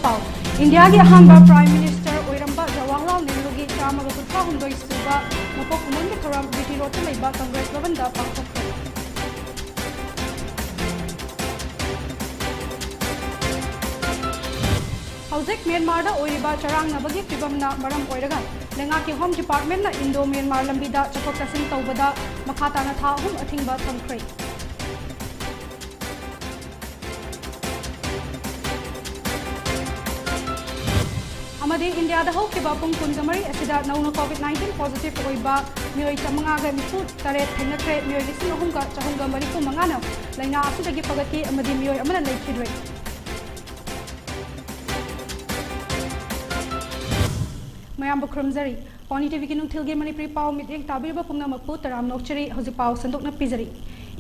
पाव India की अहानबा prime minister ओइरंबा Jawaharlal Nehru की चामगा कुथा हुंदोई सुबा मपोक कुमन की थोराम बीटी रोड ते लेबा कांग्रेस भवन दा पांगथोखरे हौजिक म्यांमार दा ओइरिबा चरांगनाबगी फिबमना मरम ओइरगा लेंगाकी होम डिपार्टमेंट ना इंडो म्यांमार लंबीदा चथोक चसिन तौबदा मखा ताना था अहुम अथिंगबा थमख्रे अमदी इंडिया दा होकिबा पुंग कुनगमरी असिदा नौना कोविड-19 पॉजिटिव ओइबा मियोय चमंगागा मिफु तरे थेंगख्रे मियोय लिसिंग अहुमगा चहुंगा मरिफु मंगाना लैना असिदगी पगति अमदी मियोय अमना लेखिद्रे मयाम बुख्रमजरी PONYTV की नुंथिलगे मणिपुरी पाव मिटेंग ताबिरबा पुंगनामकपु तराम नोकचरी हौजिक पाव संदोकना पिजरी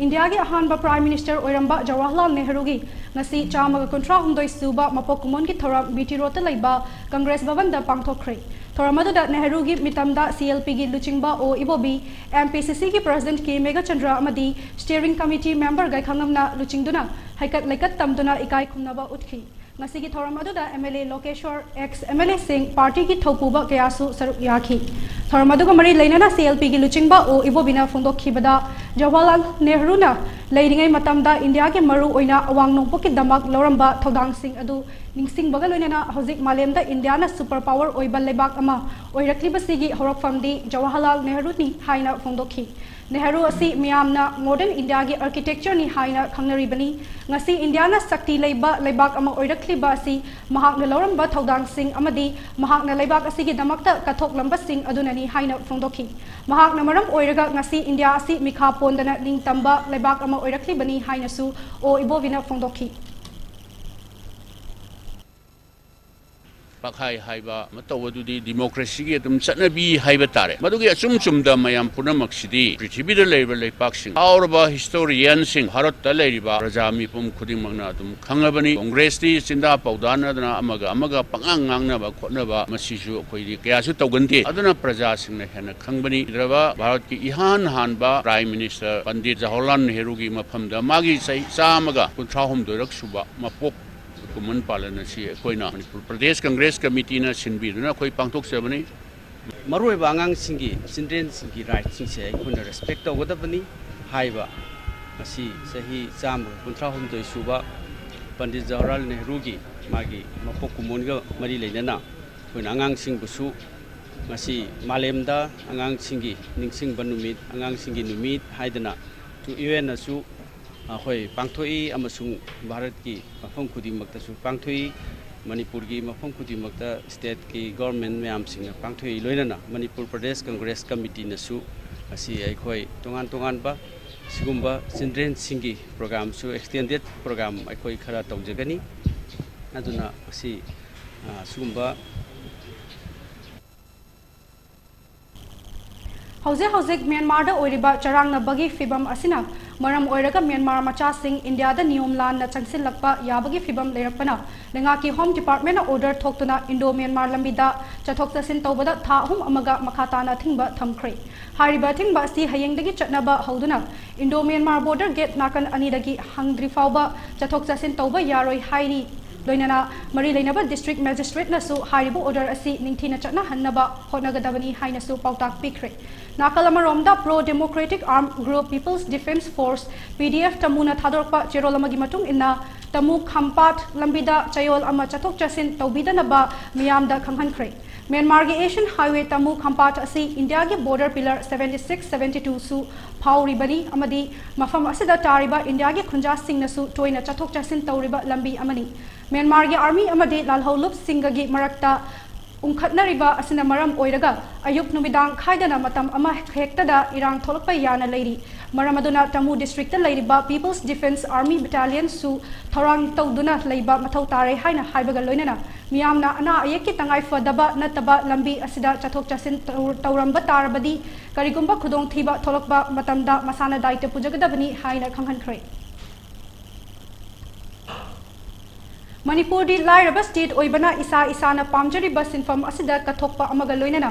इंडिया की अहानबा प्राइम मिनिस्टर ओइरंबा जवाहरलाल नेहरू की ngasi चामगा कुंथ्रा हुंदोई सुबा मपोक कुमन की थोराम बीटी रोड ते लेबा कांग्रेस भवन दा पांगथोखरे थोराम अदुदा नेहरू की मितमदा CLP की लुचिंगबा ओ इबोबी MPCC की प्रेसिडेंट के मेगा चंद्रा अमदी स्टीयरिंग कमिटी मेंबर गाय खंगमना लुचिंगदुना हाइकत लेकत तमदुना इकाई खुमनबा उठखी ngasi की थोराम अदुदा MLA Lokeshwar ex MLA Singh party की थौपुबा कयासु सरुक याखी थोराम अदुगा मरी लेना CLP की लुचिंगबा ओ इबोबिना फोंदोखिबदा जवाहरलाल नेहरूना लेरिंगै मतमदा इंडिया के मरु ओइना अवांग नोंपोकी दमक लौरंबा थौदांग सिंह अदु निंगसिंग बगल ओइना हौजिक मालेमदा इंडिया ना सुपर पावर ओइबा लेबाक अमा ओइरक्लिबसिगी हौरकफमदी जवाहरलाल नेहरूनी हाइना फोंदोखी नेहरू असी मियामना मॉडर्न इंडिया की आर्किटेक्चर नि हाइना खंगनरिबनी ngasi इंडिया ना शक्ति लेबा लेबाक अमा ओइरक्लिबा असी महाकना लौरंबा थौदांग सिंह अमदी महाकना लेबाक असी की दमकता कथोकलंबा सिंह अदुननी हाइना फोंदोखी महाकना मरम ओइरगा ngasi इंडिया असी मिखा पोंदना निंगतंबा लेबाक अमा ओइरक्लिबनी हाइनासु ओ इबोविना फोंदोखी पाखाई हाइबा मतवदुदी डेमोक्रेसी की तुम चटनबी हाइबा तारे मदुगी अचुम चुमदा मयाम पुनमक्सिदी पृथ्वीदा लेबा लेपाकसिंग आउरबा हिस्टोरियन सिंग भारत ता लेरिबा प्रजा मिपुम खुदिंगमगना तुम खंगबनी कांग्रेस ती Chinda पौदानदना अमगा पंगांग ngangnaba khotnaba masisu khoidi kayasu tawgante aduna प्रजा सिंगना हेना खंगबनी द्रबा भारत की इहान हानबा प्राइम मिनिस्टर पंडित जवाहरलाल नेहरू की मफमदा मागी सही चामगा कुंथ्राहुम दोरक सुबा मपोक कुमन पालन से अखोइना मणिपुर प्रदेश कांग्रेस कमिटी ना सिनबीदुना अखोइ पांगथोकजबनी मरुइबा आंगांग सिंगी चिल्ड्रेन सिंगी राइट सिंसे अखोइना रेस्पेक्ट तौगदबनी हाइबा असी सही चाम कुंथ्रा हुमदोइ सुबा पंडित जवाहरलाल नेहरू की मागी मपोक कुमनगा मरी लेना अखोइना आंगांग सिंगबुसु ngasi malemda angang singi ningsing banumitangang singi numit haidana tu UN asu hoi pangthoi amasung Bharat ki mafam khudimakta su pangthoi Manipur ki mafam khudimakta state ki government mayam singa pangthoi loinana Manipur Pradesh Congress Committee nasu asi aikhoi tongan ba sigumba children singi program su extended program aikhoi khara tawjagani aduna asi sugumba हौजिक Myanmar दा ओइरिबा चरांगनाबगी फिबम असिना मरम ओइरगा Myanmar मचासिंग India दा नियम लान चंगसिलक्पा याबगी फिबम लेरपना लेंगा की होम डिपार्टमेंट ऑर्डर थोक्तुना इंडो म्यांमार लंबीदा चथोक चसिन तौबदा था अहुम अमगा मखाताना थिंगबा थमख्रे हारिबा थिंगबा सी हयेंगदगी चटनबा हौदुना इंडो म्यांमार बॉर्डर गेट नाकन अनिदगी हंगद्री फावबा चथोक चसिन तौबा यारोय हाइरी लोइनना मरी लेनबा डिस्ट्रिक्ट मैजिस्ट्रेट नसु हारिबो ऑर्डर असि निंगथिना चटना हन्नबा होनगदबनी हाइनसु पाउताक पिख्रे नाकलमरोमदा pro democratic arm group people's defence force PDF तमुना थादोरपा चेरोलमगी मतुंग इन्ना तमु खंपाट लंबीदा चयोल अमा चथोक चसिन तौबीदनबा मियामदा खंगहनख्रे म्यांमार की एशियन हाईवे तमु खंपाट असि इंडिया की बॉर्डर पिलर 76-72 सु फाउरिबनी अमदी मफम असिदा तारिबा इंडिया की खुंजा सिंगनसु टोइना चथोक चसिन तौरिबा लंबी अमनी म्यांमार की आर्मी अमदी लालहौलुप सिंगगी मरक्ता उंखटनरिबा असिना मरम ओइरगा अयुक नुमिदांग खाइदना मतम अमा हेक्तदा इरांग थोलपा याना लेरी मरम अदुना तमु डिस्ट्रिक्ट लेरिबा पीपल्स डिफेंस आर्मी बटालियन सु थोरांग तौदुना लेबा मथौ तारे हाइना हाइबगा लोइनना मियामना अना अयेकी तंगाई फदबा नतबा लंबी असिदा चथोक चसिन तौरंबा तारबदी करिगुंबा खुदोंग थीबा थोलकबा मतमदा मसाना दायित्व पुजगदबनी हाइना खंगहनख्रे मणिपुर दी लाइरबा स्टेट ओइबना इसा इसाना पामजरिबा सिनफम असिदा कथोकपा अमगा लोइनना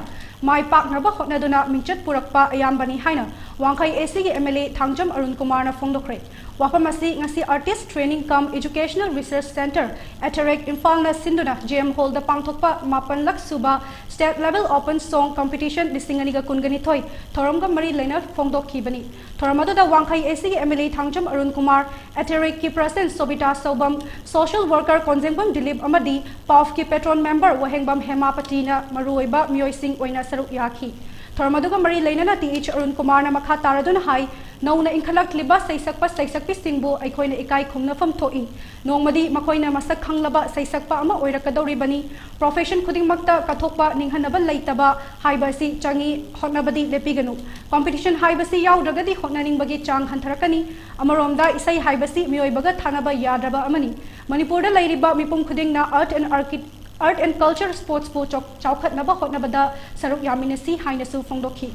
माइ पाकनबा होटनदुना मिंचत पुरकपा अयामबनी हाइना Wangkai AC ki MLA Thangjam Arun Kumar na phongdokre wafam asi ngasi Artist Training Cum Educational Research Center Aterek Imphal na sinduna GM Hall da pangthokpa 8 lakh suba State Level Open Song Competition lisingani ga kungani thoi thorom ga mari leina phongdokhi bani thoramadu da Wangkai AC ki MLA Thangjam Arun Kumar Aterek ki President Sobita Sobam Social Worker Konjengbam Dilip Amadi PAF ki Patron Member Wahengbam Hemapati na maruiba mioising oina saruk yakhi Thoramadu ga mari leina na TH Arun Kumar na makha taradun hai Nauna inkhalak liba saisakpi singbu aikoina ikai khumna fam thoi nongmadi makoina masak khanglaba saisakpa ama oirakadori bani profession khuding makta kathokpa ninghanaba leitaba haibasi changi hotnabadi lepiganu competition haibasi yaudagadi hotnaning bagi chang hantharakani amaromda isai haibasi mioibaga thanaba yadraba amani manipur da lairiba mipum khuding na art and culture sports po chawkhatnaba hotnabada saruk yaminasi hainasu phongdokhi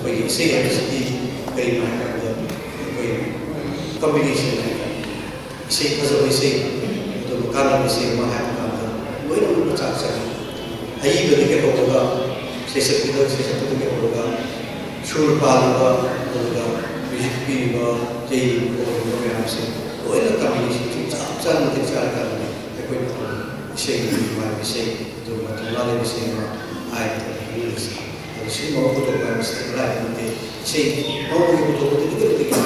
we say actually very much we combination say because we say the local we say ma have we don't know what say ai be ke hoga say se ke hoga shur paluga hoga bjp ba jai program se we the combination chan ke char karne कोई say ma say to matla le say ma ai Sini mau foto kan setelah nanti si mau foto itu kita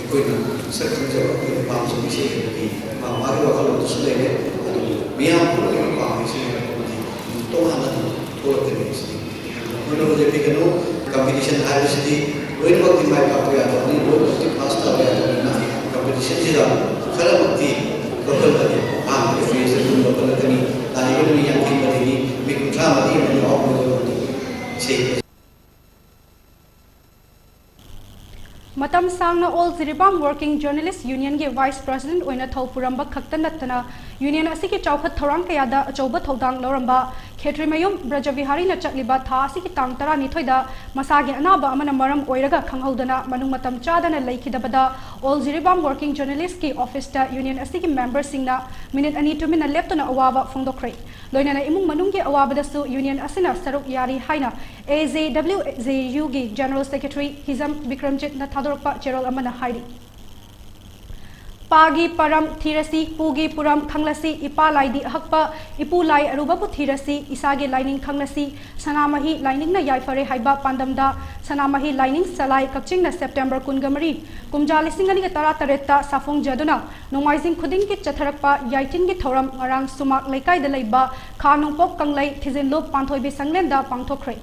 ikut sekarang jawab kita paham semua sih jadi mau hari waktu itu sudah ya biar pun kita paham sih nanti untuk anak itu kalau kita sih menurut jadi kalau competition harus di lain waktu mai pakai atau ini lain waktu pasta atau nah competition sih dah kalau waktu lokal tadi itu itu lokal tadi tadi itu yang kita ini mikir drama ini yang awal Matam sangna All Ziribam Working Journalist Union ge Vice President oina thopuramba khakta natana Union asiki chawkhat thorang kayada achauba thodang loramba Khetrimayum Brajavihari na chakliba tha asiki tang tara ni thoida masagi anaba amana maram oiraga khanghaudana manung matam chadana laikhidabada All Ziribam Working Journalist ki office ta Union asiki member singna minute ani to minute leptona awaba phongdokre loinana imung manung ge awabada su Union asina saruk yari haina AZWZU gi General Secretary Hizam Bikramjit na thadorpa Gerald amana hairi Pagi param thirasi pugi puram khanglasi ipa laidi hakpa ipu lai aruba pu thirasi isage lining khanglasi sanamahi lining na yaifare haiba pandamda sanamahi lining salai kakching na September kungamari kumjali singani ga tara taretta safong jaduna nomaizing khuding ki chatharakpa yaitin gi thoram ngarang sumak laikai da laiba khanungpok kanglai thizin lop panthoibi sanglen da pangthokre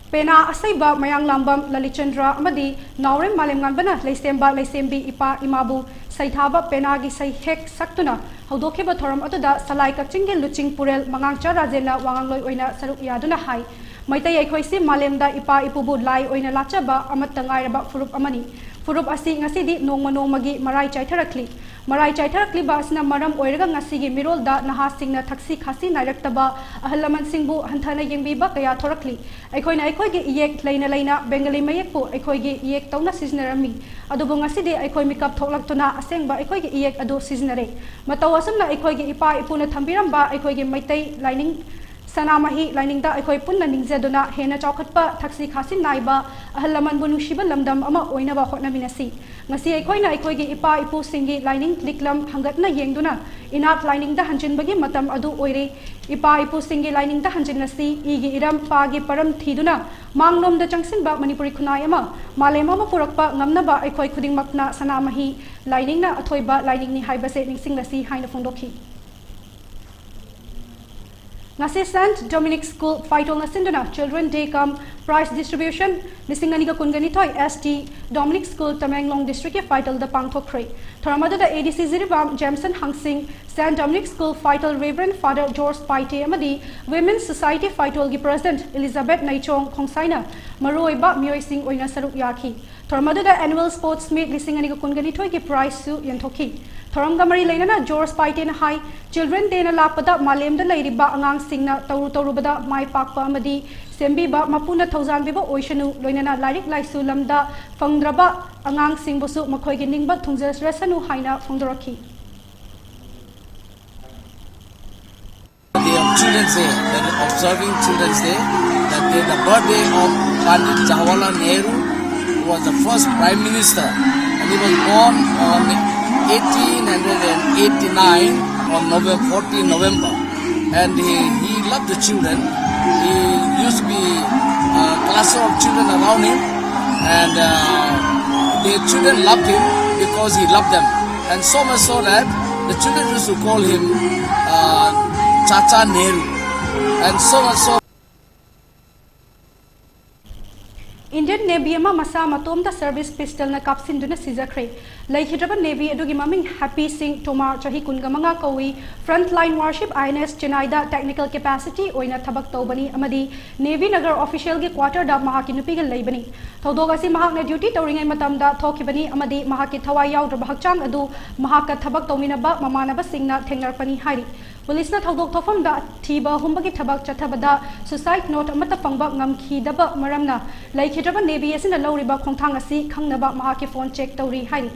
Pena asaiba mayang lambam Lalichandra amadi naurem malemngan bana leisemba leisembi ipa imabu saithaba pena gi sai hek saktuna haudoke ba thoram atuda salai kakching ge luching purel mangangcha rajela wangangloi oina saruk yaduna hai maitai aikhoisi malemda ipa ipubu lai oina lachaba amattangai raba furup amani furup asi ngasidi nongmagi marai chaitharakli ba asna maram oiraga ngasigi mirolda naha singna thaksi khasi nairaktaba ahalaman singbu hanthana yengbi ba kaya thorakli aikhoina aikhoige iyek leina bengali mayekpu aikhoige iyek tawna siznarami adubu ngasidi aikoi mikap thoklaktuna asengba aikhoige iyek adu siznare mataw asamna aikhoige ipa ipuna thambiramba aikhoige maitai lining Sanamahi lining da aikoi punna ningzaduna hena chawkhatpa thaksi khasin naiba ahalaman bunushiba lamdam ama oina ba hotna minasi ngasi aikoina aikoigi ipa ipu singi lining liklam hangatna yengduna inat lining da hanjin bagi matam adu oire ipa ipu singi lining da hanjin nasi igi iram pagi param thiduna manglom da changsin ba Manipuri khunai ama malema ma purakpa ngamna ba aikoi khuding makna sanamahi lining na athoiba lining ni haibase ningsing nasi haina phongdokhi Ngasi St. Dominic School Faitol Nasinduna Children Day Come Prize Distribution Nisingani ga kungani toy ST Dominic School Tamenglong District Faitol da Pangthokre Thoramada da ADC Ziribam Jameson Hangsing St. Dominic School Faitol Reverend Father George Paite Amadi Women's Society Faitol gi President Elizabeth Naichong Khongsaina Maroiba Mioising oina saruk yaki Thoramada da Annual Sports Meet Nisingani ga kungani toy gi prize su yanthoki Thoramgamari Lainana George Paite na High Children Day na Lapada Malem da Lairiba Angang Singna Torubada Mai Pakpa Amadi Sembi ba Mapuna Thousand Biba Oishanu Loinana Larik Laisu Lamda Fangdraba Angang Singbusu Makoy Ningba Tungjas Resanu Haina Fangdoraki Children's Day, that is observing Children's Day, that day the birthday of Pandit Jawaharlal Nehru, who was the first Prime Minister, and he was born on 1889 on 14 November, and he loved the children. He used to be a cluster of children around him, and the children loved him because he loved them, and so much so that the children used to call him Chacha Nehru, and so much so. Indian Navy ama masa matom da service pistol na kapsin duna sijakre laikhidraba Navy adugi maming Happy Singh Tomar chahi kungamanga kawi frontline warship INS Chennai da technical capacity oina thabak tawbani amadi Navy nagar official gi quarter da mahaki nupi ga leibani thodog asi mahak na duty tawringai matam da thokibani amadi mahaki thawai yaudra bahakchang adu mahaka thabak tawminaba mamanaba singna thengnarpani hairi Police na thodok thofam da thiba humbagi thabak chathabada suicide note amata pangba ngamkhidaba maramna laikhidraba Navy asina lawriba khongthang asi khangnaba mahaki phone check tawri hairi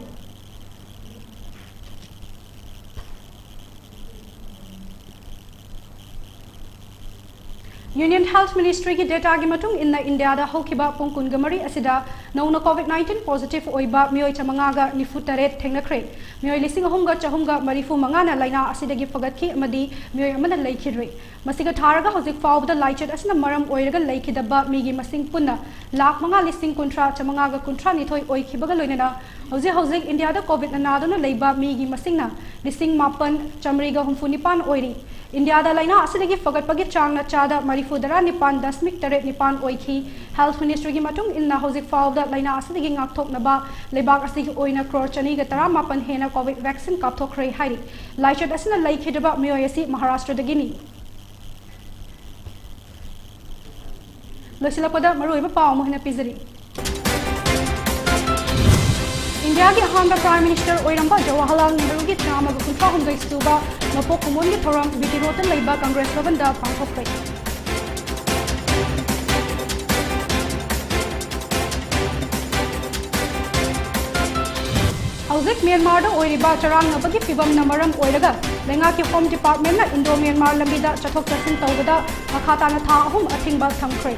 Union Health Ministry ki data gi matung inna India da hokiba pongkun gamari asida nauna COVID-19 positive oiba mioi chamanga ga nifutaret thengnakhre mioi lising ahumga chahumga marifu mangana laina asida gi pagatki amadi mioi amana laikhidre masiga tharaga hojik fawda laichet asina maram oiraga laikhidaba migi masing punna lakh manga lising kontra chamanga ga kontra ni thoi oikhibaga loinana hojik India da COVID na dona leiba migi masingna lising mapan chamriga humfunipan oiri India da laina asidagi fagatpagi changna chada marifudara nipan dasmik taret nipan oikhi Health Ministry gi matung inna hojik fawda laina asidagi ngakthoknaba lebak asigi oina crore chani ga tara mapan hena COVID vaccine kapthokre hairi laichet asina laikhidaba mioyasi Maharashtra dagini Losilapada maruiba paw mohna pizari India ki ahamba Prime Minister oiramba Jawaharlal Nehru ki chama ga kuntha hundai stuba mapok kumun ki thoram bidirotan leiba Congress Bhavan da pangthokpai Hojik Myanmar da oiriba charang nabagi fibam namaram oiraga lenga ki Home Department na Indo Myanmar lambida chathok chasin tawbada makhata na tha ahum athingba thamkhre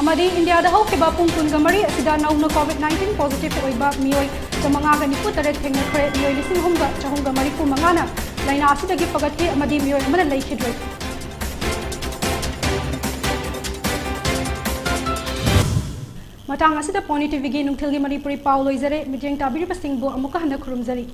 Amadi India da hokiba pungkun gamari asida nauna COVID-19 positive oiba mioi chamanga ga nifu taret thengnakhre mioi lising humga chahumga marifu mangana laina asidagi pagatki amadi mioi amana laikhidre Matang asida PONYTV gi nungthilgi Manipuri Pauloi zare mijeng tabiri pasingbo amuka hana khurumzari